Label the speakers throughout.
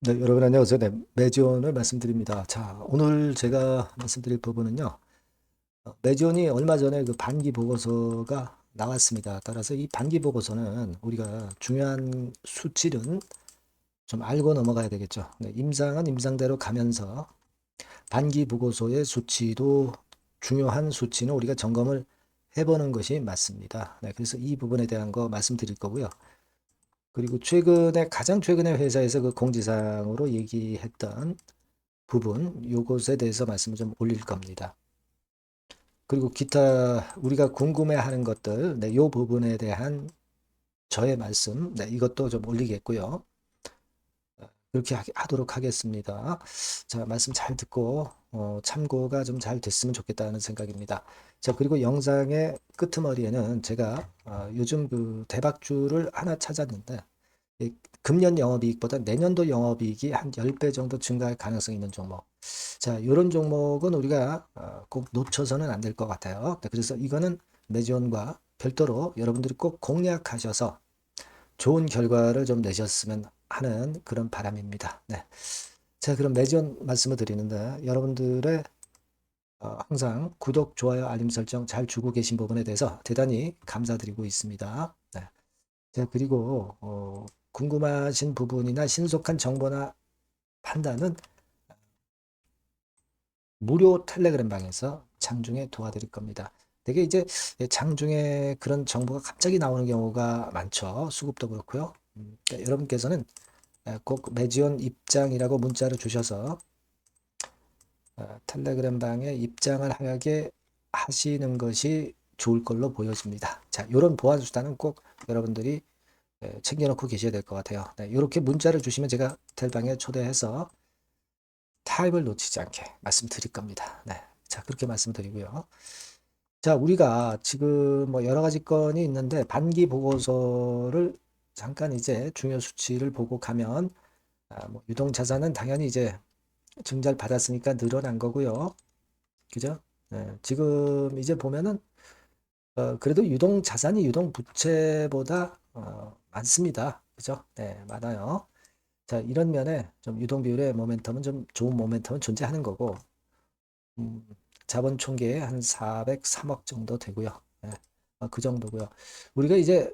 Speaker 1: 네, 여러분 안녕하세요. 네, 매지원을 말씀드립니다. 자, 오늘 제가 말씀드릴 부분은요. 매지원이 얼마 전에 그 반기 보고서가 나왔습니다. 따라서 이 반기 보고서는 우리가 중요한 수치는 좀 알고 넘어가야 되겠죠. 네, 임상은 임상대로 가면서 반기 보고서의 수치도 중요한 수치는 우리가 점검을 해보는 것이 맞습니다. 네, 그래서 이 부분에 대한 거 말씀드릴 거고요. 그리고 가장 최근에 회사에서 그 공지사항으로 얘기했던 부분, 요것에 대해서 말씀을 좀 올릴 겁니다. 그리고 기타 우리가 궁금해하는 것들, 네, 요 부분에 대한 저의 말씀, 네, 이것도 좀 올리겠고요. 그렇게 하도록 하겠습니다. 자, 말씀 잘 듣고 참고가 좀 잘 됐으면 좋겠다는 생각입니다. 자, 그리고 영상의 끄트머리에는 제가 요즘 그 대박주를 하나 찾았는데 이 금년 영업이익보다 내년도 영업이익이 한 10배 정도 증가할 가능성이 있는 종목. 자, 이런 종목은 우리가 꼭 놓쳐서는 안 될 것 같아요. 네, 그래서 이거는 매지원과 별도로 여러분들이 꼭 공략하셔서 좋은 결과를 좀 내셨으면 하는 그런 바람입니다. 네. 자, 그럼 매지원 말씀을 드리는데 여러분들의 항상 구독, 좋아요, 알림 설정 잘 주고 계신 부분에 대해서 대단히 감사드리고 있습니다. 네. 자, 그리고 궁금하신 부분이나 신속한 정보나 판단은 무료 텔레그램 방에서 장중에 도와드릴 겁니다. 되게 이제 장중에 그런 정보가 갑자기 나오는 경우가 많죠. 수급도 그렇고요. 그러니까 여러분께서는 꼭 매지원 입장이라고 문자를 주셔서 텔레그램 방에 입장을 하게 하시는 것이 좋을 걸로 보여집니다. 자, 이런 보안 수단은 꼭 여러분들이 챙겨놓고 계셔야 될 것 같아요. 네, 이렇게 문자를 주시면 제가 텔방에 초대해서 타입을 놓치지 않게 말씀드릴 겁니다. 네. 자, 그렇게 말씀드리고요. 자, 우리가 지금 뭐 여러 가지 건이 있는데 반기 보고서를 잠깐 이제 중요 수치를 보고 가면 뭐 유동 자산은 당연히 이제 증자를 받았으니까 늘어난 거고요. 그죠? 네, 지금 이제 보면은 그래도 유동 자산이 유동 부채보다 많습니다. 그죠? 네, 많아요. 자, 이런 면에 좀 유동 비율의 모멘텀은 좀 좋은 모멘텀은 존재하는 거고 음, 자본 총계 한 403억 정도 되고요. 예, 그 정도고요. 우리가 이제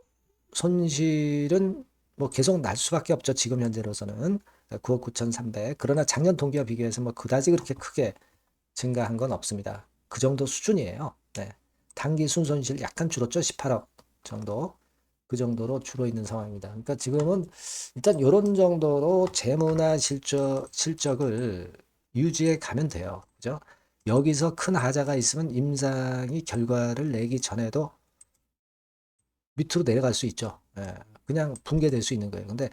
Speaker 1: 손실은 뭐 계속 날 수밖에 없죠. 지금 현재로서는 9억 9,300. 그러나 작년 동기와 비교해서 뭐 그다지 그렇게 크게 증가한 건 없습니다. 그 정도 수준이에요. 네. 단기 순손실 약간 줄었죠. 18억 정도. 그 정도로 줄어 있는 상황입니다. 그러니까 지금은 일단 이런 정도로 재무나 실적을 유지해 가면 돼요. 그죠? 여기서 큰 하자가 있으면 임상이 결과를 내기 전에도 밑으로 내려갈 수 있죠. 예, 그냥 붕괴될 수 있는 거예요. 근데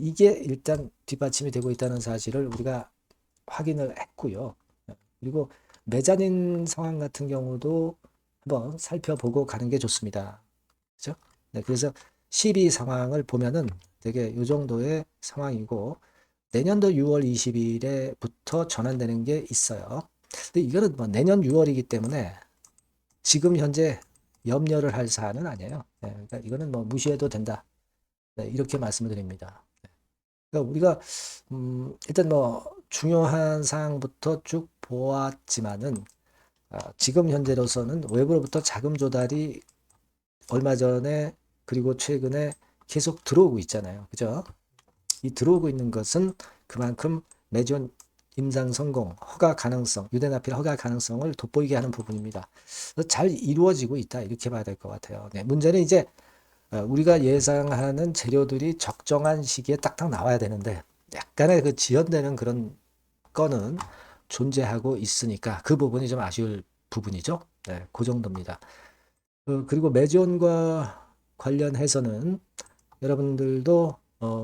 Speaker 1: 이게 일단 뒷받침이 되고 있다는 사실을 우리가 확인을 했고요. 그리고 메자닌 상황 같은 경우도 한번 살펴보고 가는 게 좋습니다. 그죠? 네, 그래서 12 상황을 보면은 되게 이 정도의 상황이고 내년도 6월 20일에부터 전환되는 게 있어요. 근데 이거는 뭐 내년 6월이기 때문에 지금 현재 염려를 할 사안은 아니에요. 네, 그러니까 이거는 뭐 무시해도 된다. 네, 이렇게 말씀을 드립니다. 그러니까 우리가 일단 뭐 중요한 사항부터 쭉 보았지만은 지금 현재로서는 외부로부터 자금 조달이 얼마 전에 그리고 최근에 계속 들어오고 있잖아요. 그죠? 이 들어오고 있는 것은 그만큼 매년 임상 성공, 허가 가능성, 유대나필 허가 가능성을 돋보이게 하는 부분입니다. 잘 이루어지고 있다 이렇게 봐야 될 것 같아요. 네, 문제는 이제 우리가 예상하는 재료들이 적정한 시기에 딱딱 나와야 되는데 약간의 그 지연되는 그런 건은 존재하고 있으니까 그 부분이 좀 아쉬울 부분이죠. 네, 그 정도입니다. 그리고 매지원과 관련해서는 여러분들도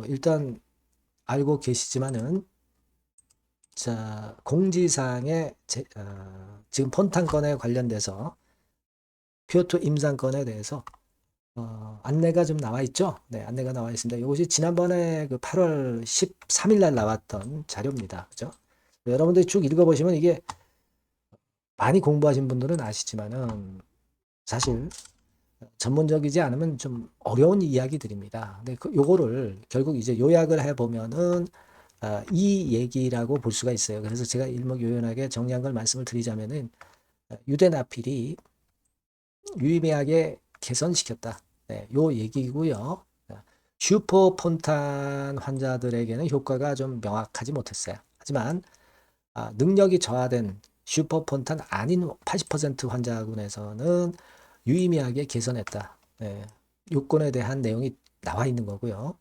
Speaker 1: 일단 알고 계시지만은 자, 공지사항에 지금 폰탄 건에 관련돼서 퓨어투 임상건에 대해서 안내가 좀 나와 있죠? 네, 안내가 나와 있습니다. 이것이 지난번에 그 8월 13일 날 나왔던 자료입니다. 그죠? 여러분들이 쭉 읽어보시면 이게 많이 공부하신 분들은 아시지만은 사실 전문적이지 않으면 좀 어려운 이야기들입니다. 근데 요거를 결국 이제 요약을 해보면은 이 얘기라고 볼 수가 있어요. 그래서 제가 일목요연하게 정리한 걸 말씀을 드리자면은 유대나필이 유의미하게 개선시켰다. 네, 요 얘기고요. 슈퍼폰탄 환자들에게는 효과가 좀 명확하지 못했어요. 하지만 능력이 저하된 슈퍼폰탄 아닌 80% 환자군에서는 유의미하게 개선했다. 네, 요건에 대한 내용이 나와 있는 거고요.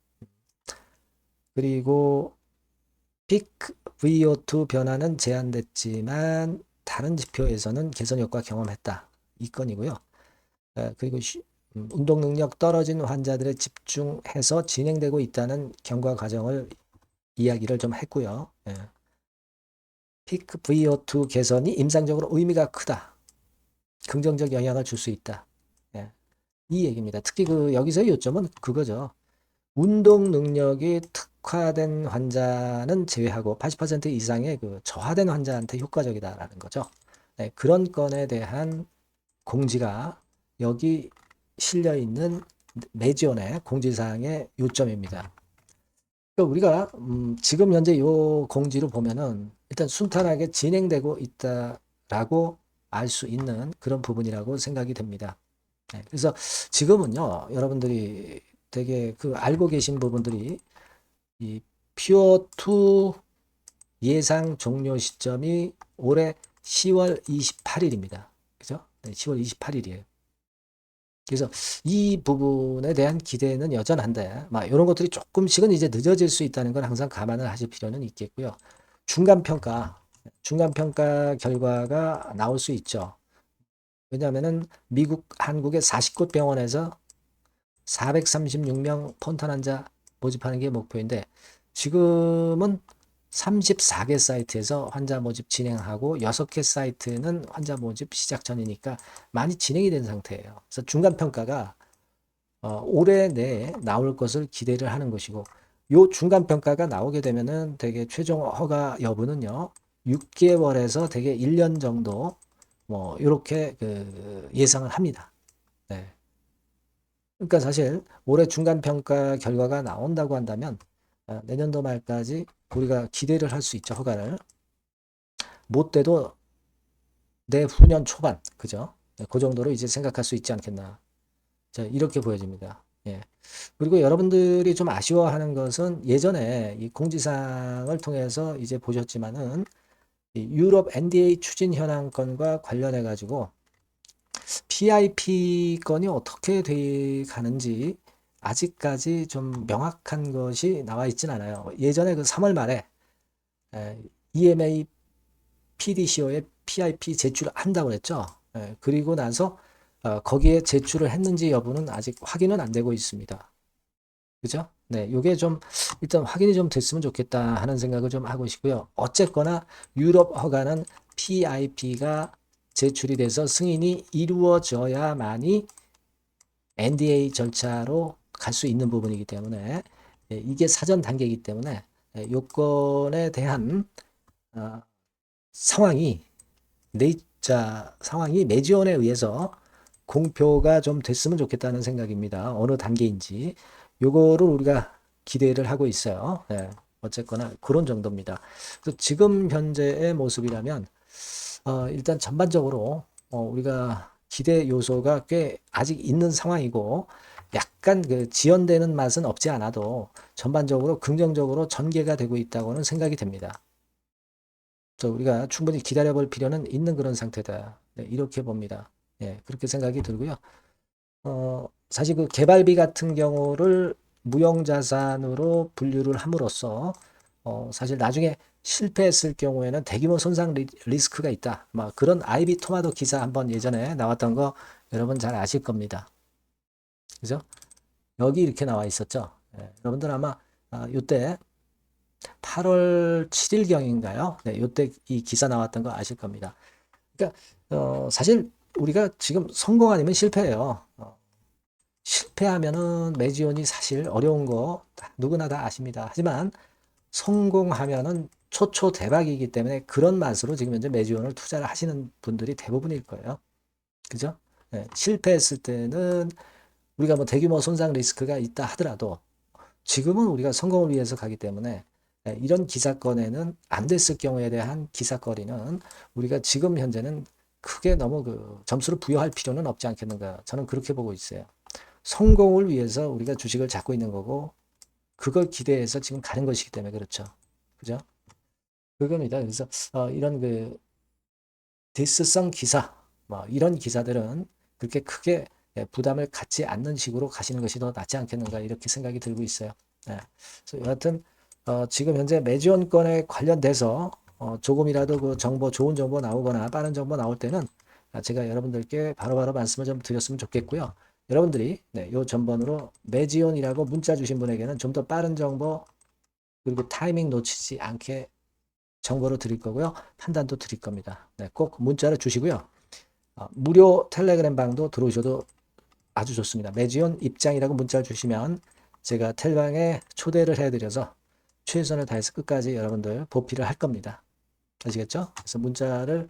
Speaker 1: 그리고 피크 VO2 변화는 제한됐지만 다른 지표에서는 개선 효과 경험했다. 이 건이고요. 그리고 운동 능력 떨어진 환자들에 집중해서 진행되고 있다는 경과 과정을 이야기를 좀 했고요. 피크 VO2 개선이 임상적으로 의미가 크다. 긍정적 영향을 줄 수 있다. 이 얘기입니다. 특히 여기서의 요점은 그거죠. 운동 능력이 특화된 환자는 제외하고 80% 이상의 저하된 환자한테 효과적이다라는 거죠. 그런 건에 대한 공지가 여기 실려 있는 매지온의 공지사항의 요점입니다. 그러니까 우리가 지금 현재 이 공지로 보면은 일단 순탄하게 진행되고 있다라고 알 수 있는 그런 부분이라고 생각이 됩니다. 그래서 지금은요, 여러분들이 되게 알고 계신 부분들이 이 퓨어2 예상 종료 시점이 올해 10월 28일입니다. 그죠? 네, 10월 28일이에요. 그래서 이 부분에 대한 기대는 여전한데, 이런 것들이 조금씩은 이제 늦어질 수 있다는 걸 항상 감안을 하실 필요는 있겠고요. 중간평가 결과가 나올 수 있죠. 왜냐하면은 한국의 40곳 병원에서 436명 폰탄 환자 모집하는 게 목표인데 지금은 34개 사이트에서 환자 모집 진행하고 6개 사이트는 환자 모집 시작 전이니까 많이 진행이 된 상태예요. 그래서 중간평가가 올해 내에 나올 것을 기대를 하는 것이고 요 중간평가가 나오게 되면은 되게 최종 허가 여부는요 6개월에서 되게 1년 정도 뭐 이렇게 예상을 합니다. 네. 그러니까 사실 올해 중간평가 결과가 나온다고 한다면 내년도 말까지 우리가 기대를 할 수 있죠. 허가를. 못 돼도 내후년 초반, 그죠? 그 정도로 이제 생각할 수 있지 않겠나. 자, 이렇게 보여집니다. 예. 그리고 여러분들이 좀 아쉬워하는 것은 예전에 이 공지사항을 통해서 이제 보셨지만은 이 유럽 NDA 추진 현황 건과 관련해 가지고 PIP 건이 어떻게 돼 가는지 아직까지 좀 명확한 것이 나와 있진 않아요. 예전에 3월 말에 EMA PDCO에 PIP 제출을 한다고 그랬죠. 그리고 나서 거기에 제출을 했는지 여부는 아직 확인은 안 되고 있습니다. 그죠? 네, 요게 좀 일단 확인이 좀 됐으면 좋겠다 하는 생각을 좀 하고 있고요. 어쨌거나 유럽 허가는 PIP가 제출이 돼서 승인이 이루어져야만이 NDA 절차로 갈 수 있는 부분이기 때문에 이게 사전 단계이기 때문에 요건에 대한 상황이 상황이 매지원에 의해서 공표가 좀 됐으면 좋겠다는 생각입니다. 어느 단계인지 요거를 우리가 기대를 하고 있어요. 어쨌거나 그런 정도입니다. 그래서 지금 현재의 모습이라면 일단 전반적으로 우리가 기대 요소가 꽤 아직 있는 상황이고 약간 지연되는 맛은 없지 않아도 전반적으로 긍정적으로 전개가 되고 있다고는 생각이 됩니다. 그래서 우리가 충분히 기다려볼 필요는 있는 그런 상태다. 네, 이렇게 봅니다. 그렇게 생각이 들고요. 사실 개발비 같은 경우를 무형자산으로 분류를 함으로써 사실 나중에 실패했을 경우에는 대규모 손상 리스크가 있다. 막 그런 아이비 토마토 기사 한번 예전에 나왔던 거 여러분 잘 아실 겁니다. 그죠? 여기 이렇게 나와 있었죠. 여러분들 아마 요때 8월 7일경인가요? 네, 요때 이 기사 나왔던 거 아실 겁니다. 그러니까 사실 우리가 지금 성공 아니면 실패예요. 실패하면은 매지원이 사실 어려운 거 누구나 다 아십니다. 하지만 성공하면은 초초 대박이기 때문에 그런 맛으로 지금 현재 매지원을 투자를 하시는 분들이 대부분일 거예요. 그죠? 실패했을 때는 우리가 뭐 대규모 손상 리스크가 있다 하더라도 지금은 우리가 성공을 위해서 가기 때문에 이런 기사건에는 안 됐을 경우에 대한 기사거리는 우리가 지금 현재는 크게 너무 그 점수를 부여할 필요는 없지 않겠는가. 저는 그렇게 보고 있어요. 성공을 위해서 우리가 주식을 잡고 있는 거고 그걸 기대해서 지금 가는 것이기 때문에 그렇죠. 그죠? 그겁니다. 그래서 이런 그 디스성 기사 뭐 이런 기사들은 그렇게 크게 부담을 갖지 않는 식으로 가시는 것이 더 낫지 않겠는가 이렇게 생각이 들고 있어요. 네. 그래서 여하튼 지금 현재 매지원권에 관련돼서 조금이라도 그 정보 좋은 정보 나오거나 빠른 정보 나올 때는 제가 여러분들께 바로바로 말씀을 좀 드렸으면 좋겠고요. 여러분들이 요 전번으로 매지온이라고 문자 주신 분에게는 좀 더 빠른 정보 그리고 타이밍 놓치지 않게 정보를 드릴 거고요. 판단도 드릴 겁니다. 네, 꼭 문자를 주시고요. 무료 텔레그램 방도 들어오셔도 아주 좋습니다. 매지온 입장이라고 문자를 주시면 제가 텔방에 초대를 해드려서 최선을 다해서 끝까지 여러분들 보필을 할 겁니다. 아시겠죠? 그래서 문자를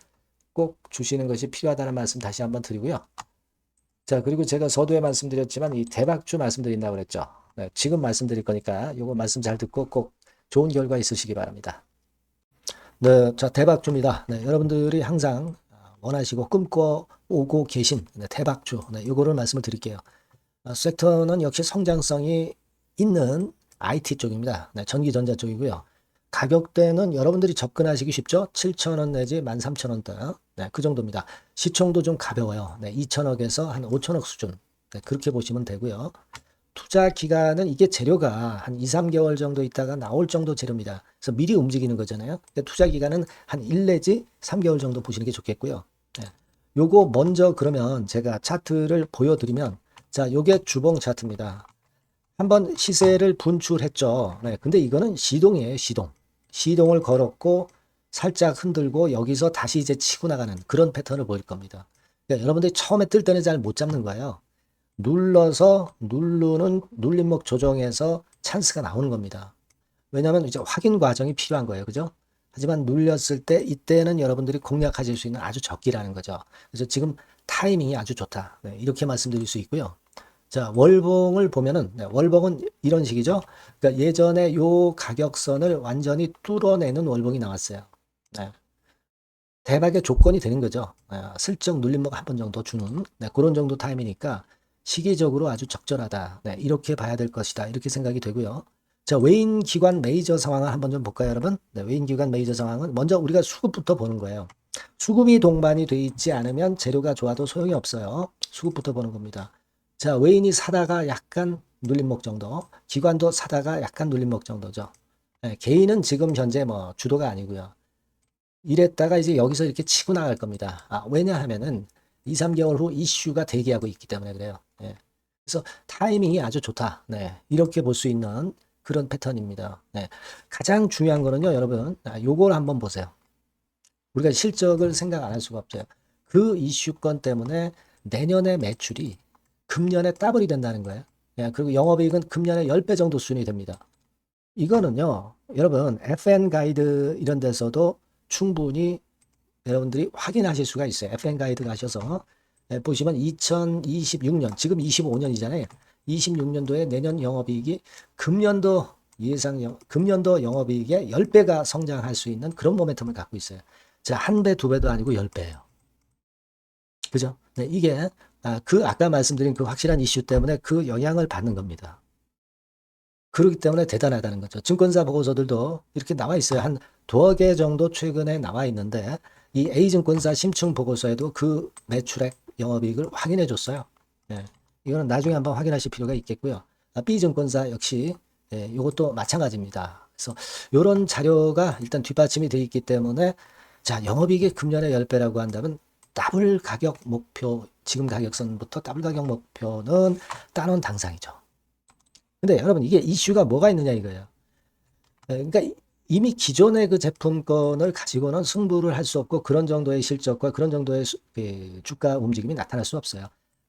Speaker 1: 꼭 주시는 것이 필요하다는 말씀 다시 한번 드리고요. 자, 그리고 제가 서두에 말씀드렸지만 이 대박주 말씀드린다고 그랬죠. 네, 지금 말씀드릴 거니까 이거 말씀 잘 듣고 꼭 좋은 결과 있으시기 바랍니다. 네, 자, 대박주입니다. 네, 여러분들이 항상 원하시고 꿈꿔오고 계신 대박주, 이거를 말씀을 드릴게요. 섹터는 역시 성장성이 있는 IT 쪽입니다. 네, 전기전자 쪽이고요. 가격대는 여러분들이 접근하시기 쉽죠? 7,000원 내지 13,000원대. 네, 그 정도입니다. 시총도 좀 가벼워요. 네, 2천억에서 한 5천억 수준. 네, 그렇게 보시면 되고요. 투자 기간은 이게 재료가 한 2, 3개월 정도 있다가 나올 정도 재료입니다. 그래서 미리 움직이는 거잖아요. 투자 기간은 한 1 내지 3개월 정도 보시는 게 좋겠고요. 네. 요거 먼저 그러면 제가 차트를 보여드리면 자, 요게 주봉 차트입니다. 한번 시세를 분출했죠. 네, 근데 이거는 시동이에요, 시동. 시동을 걸었고 살짝 흔들고 여기서 다시 이제 치고 나가는 그런 패턴을 보일 겁니다. 그러니까 여러분들이 처음에 뜰 때는 잘 못 잡는 거예요. 눌러서 누르는 눌림목 조정에서 찬스가 나오는 겁니다. 왜냐하면 이제 확인 과정이 필요한 거예요. 그죠? 하지만 눌렸을 때 이때는 여러분들이 공략하실 수 있는 아주 적기라는 거죠. 그래서 지금 타이밍이 아주 좋다. 네, 이렇게 말씀드릴 수 있고요. 자, 월봉을 보면은 월봉은 이런 식이죠. 그러니까 예전에 요 가격선을 완전히 뚫어내는 월봉이 나왔어요. 네. 대박의 조건이 되는 거죠. 슬쩍 눌림목 한 번 정도 주는 그런 정도 타임이니까 시기적으로 아주 적절하다. 네, 이렇게 봐야 될 것이다. 이렇게 생각이 되고요. 자, 외인 기관 메이저 상황을 한번 좀 볼까요, 여러분? 네, 외인 기관 메이저 상황은 먼저 우리가 수급부터 보는 거예요. 수급이 동반이 돼 있지 않으면 재료가 좋아도 소용이 없어요. 수급부터 보는 겁니다. 자, 외인이 사다가 약간 눌림목 정도, 기관도 사다가 약간 눌림목 정도죠. 네, 개인은 지금 현재 뭐 주도가 아니고요. 이랬다가 이제 여기서 이렇게 치고 나갈 겁니다. 왜냐하면은 2, 3개월 후 이슈가 대기하고 있기 때문에 그래요. 예. 그래서 타이밍이 아주 좋다. 네. 이렇게 볼 수 있는 그런 패턴입니다. 네. 가장 중요한 거는요, 여러분. 요걸 한번 보세요. 우리가 실적을 생각 안 할 수가 없어요. 그 이슈건 때문에 내년의 매출이 금년에 더블이 된다는 거예요. 예. 그리고 영업이익은 금년에 10배 정도 수준이 됩니다. 이거는요, 여러분, FN 가이드 이런 데서도 충분히 여러분들이 확인하실 수가 있어요. FN 가이드 가셔서 보시면 2026년, 지금 25년이잖아요. 26년도에 내년 영업이익이 금년도 영업이익의 10배가 성장할 수 있는 그런 모멘텀을 갖고 있어요. 자, 한 배, 두 배도 아니고 10배예요. 그죠? 네, 이게 아까 말씀드린 그 확실한 이슈 때문에 그 영향을 받는 겁니다. 그렇기 때문에 대단하다는 거죠. 증권사 보고서들도 이렇게 나와 있어요. 한 두어 개 정도 최근에 나와 있는데 이 A증권사 심층 보고서에도 그 매출액 영업이익을 확인해 줬어요. 네. 이거는 나중에 한번 확인하실 필요가 있겠고요. B증권사 역시 이것도 마찬가지입니다. 그래서 이런 자료가 일단 뒷받침이 되어 있기 때문에 자, 영업이익이 금년에 10배라고 한다면 더블 가격 목표, 지금 가격선부터 더블 가격 목표는 따놓은 당상이죠. 근데 여러분 이게 이슈가 뭐가 있느냐 이거예요. 그러니까 이미 기존의 그 제품권을 가지고는 승부를 할 수 없고 그런 정도의 실적과 그런 정도의 주가 움직임이 나타날 수 없어요.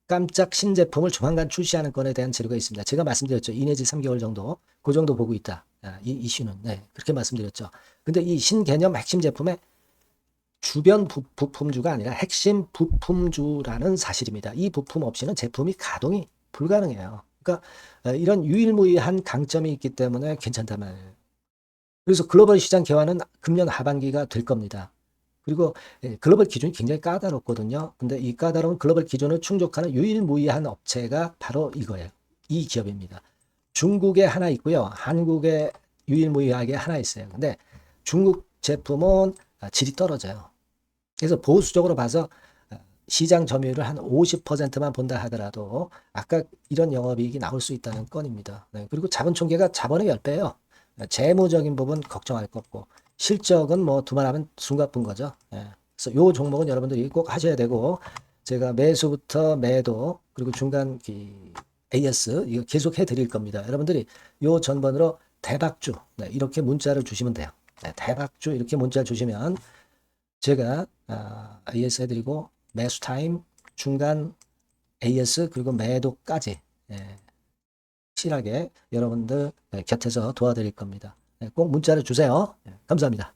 Speaker 1: 깜짝 신제품을 조만간 출시하는 건에 대한 재료가 있습니다. 제가 말씀드렸죠. 2 내지 3개월 정도 그 정도 보고 있다. 이 이슈는 그렇게 말씀드렸죠. 근데 이 신개념 핵심 제품의 주변 부품주가 아니라 핵심 부품주라는 사실입니다. 이 부품 없이는 제품이 가동이 불가능해요. 그러니까 이런 유일무이한 강점이 있기 때문에 괜찮단 말이에요. 그래서 글로벌 시장 개화는 금년 하반기가 될 겁니다. 그리고 글로벌 기준이 굉장히 까다롭거든요. 근데 이 까다로운 글로벌 기준을 충족하는 유일무이한 업체가 바로 이거예요. 이 기업입니다. 중국에 하나 있고요. 한국에 유일무이하게 하나 있어요. 근데 중국 제품은 질이 떨어져요. 그래서 보수적으로 봐서 시장 점유율을 한 50%만 본다 하더라도 아까 이런 영업이익이 나올 수 있다는 건입니다. 네, 그리고 자본 총계가 자본의 10배예요. 재무적인 부분 걱정할 거 없고 실적은 뭐 두말하면 숨가쁜 거죠. 예. 그래서 요 종목은 여러분들이 꼭 하셔야 되고 제가 매수부터 매도 그리고 중간 AS 이거 계속 해드릴 겁니다. 여러분들이 요 전번으로 대박주 네, 이렇게 문자를 주시면 돼요. 네, 대박주 이렇게 문자를 주시면 제가 AS 해드리고 매수 타임 중간 AS 그리고 매도까지 확실하게 여러분들 곁에서 도와드릴 겁니다. 꼭 문자를 주세요. 감사합니다.